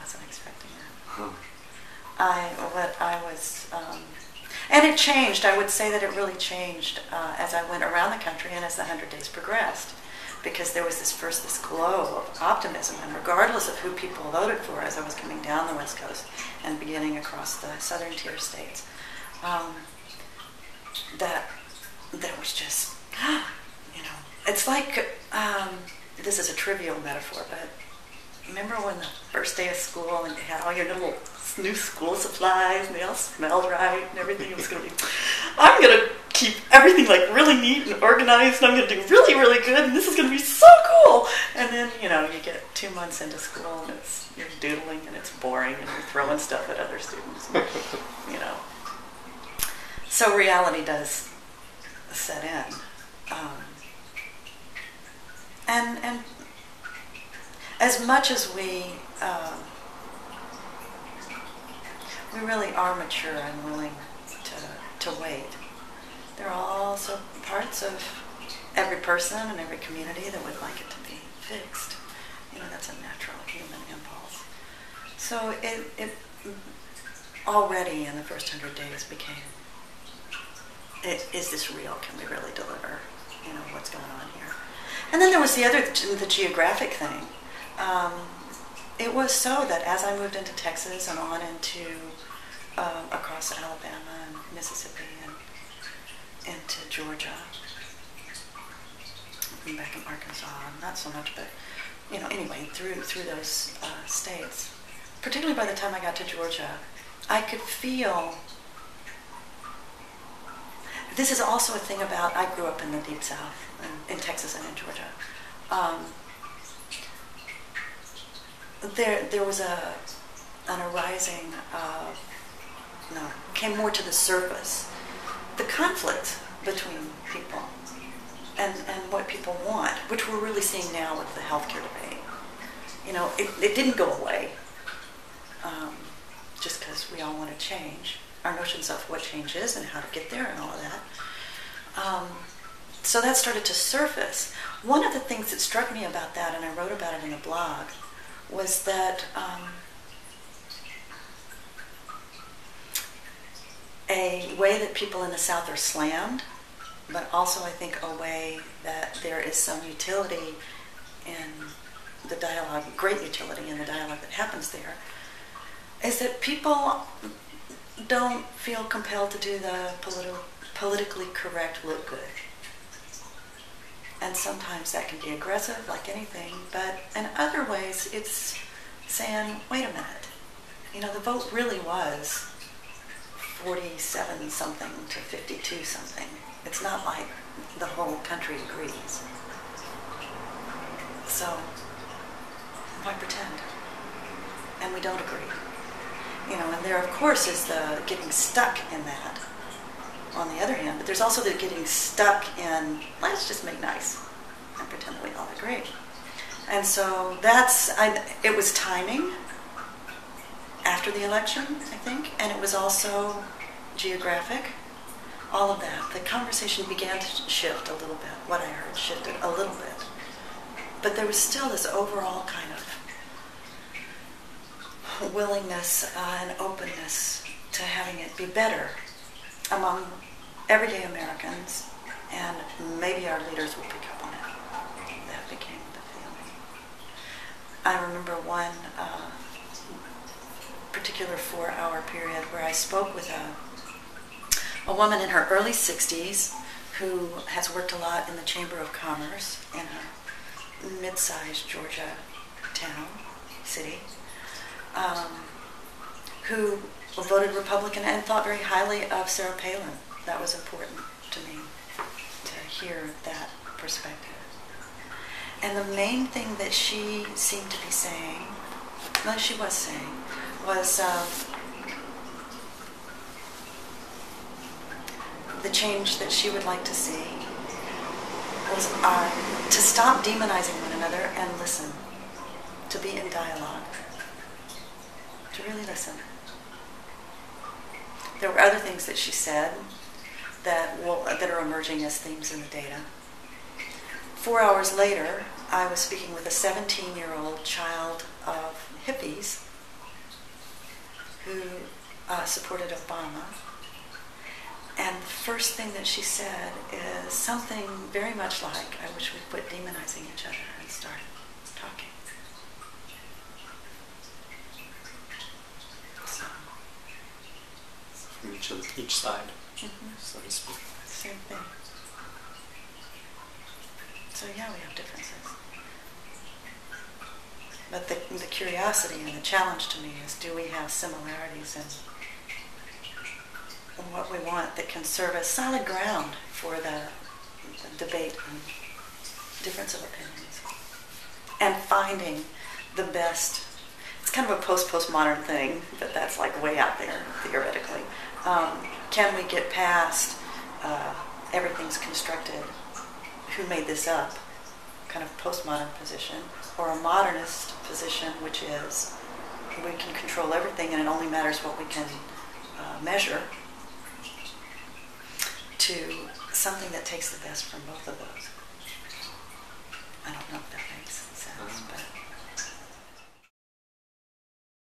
wasn't expecting that. And it changed. I would say that it really changed as I went around the country and as the 100 days progressed, because there was this glow of optimism, and regardless of who people voted for as I was coming down the West Coast and beginning across the southern tier states, that was just, it's like, this is a trivial metaphor, but remember when the first day of school and you had all your little new school supplies and they all smelled right and everything? It was going to be, I'm going to keep everything like really neat and organized, and I'm going to do really, really good, and this is going to be so cool. And then, you get 2 months into school and you're doodling and it's boring and you're throwing stuff at other students. So reality does set in. And as much as we really are mature and willing to wait, there are also parts of every person and every community that would like it to be fixed. That's a natural human impulse. So it already in the first 100 days became, is this real? Can we really deliver? What's going on here? And then there was the geographic thing. It was so that as I moved into Texas and on into across Alabama and Mississippi and into Georgia, and back in Arkansas, not so much, but anyway, through those states, particularly by the time I got to Georgia, I could feel. This is also a thing about, I grew up in the Deep South, in Texas and in Georgia. There was an arising came more to the surface, the conflict between people and what people want, which we're really seeing now with the healthcare debate. It didn't go away just because we all want to change. Our notions of what change is and how to get there and all of that. So that started to surface. One of the things that struck me about that, and I wrote about it in a blog, was that a way that people in the South are slammed, but also I think a way that there is some utility in the dialogue, great utility in the dialogue that happens there, is that people don't feel compelled to do the politically correct look good. And sometimes that can be aggressive, like anything, but in other ways it's saying, wait a minute, the vote really was 47-something to 52-something. It's not like the whole country agrees. So why pretend? And we don't agree. And there, of course, is the getting stuck in that, on the other hand, but there's also the getting stuck in, let's just make nice and pretend that we all agree. And so it was timing after the election, I think, and it was also geographic, all of that. The conversation began to shift a little bit. What I heard shifted a little bit. But there was still this overall kind of willingness and openness to having it be better among everyday Americans, and maybe our leaders will pick up on it. That became the feeling. I remember one particular 4-hour period where I spoke with a woman in her early 60s who has worked a lot in the Chamber of Commerce in a mid-sized Georgia city, who voted Republican and thought very highly of Sarah Palin. That was important to me, to hear that perspective. And the main thing that she seemed to be saying, she was saying, was the change that she would like to see was to stop demonizing one another and listen, to be in dialogue, to really listen. There were other things that she said that are emerging as themes in the data. 4 hours later, I was speaking with a 17-year-old child of hippies who supported Obama. And the first thing that she said is something very much like, I wish we'd quit demonizing each other and start talking. So, from each side, so to speak. Same thing. So yeah, we have differences. But the curiosity and the challenge to me is, do we have similarities in what we want that can serve as solid ground for the debate and difference of opinions? And finding the best, it's kind of a postmodern thing, but that's like way out there theoretically. Can we get past everything's constructed, who made this up, kind of postmodern position, or a modernist position, which is we can control everything and it only matters what we can measure, to something that takes the best from both of those.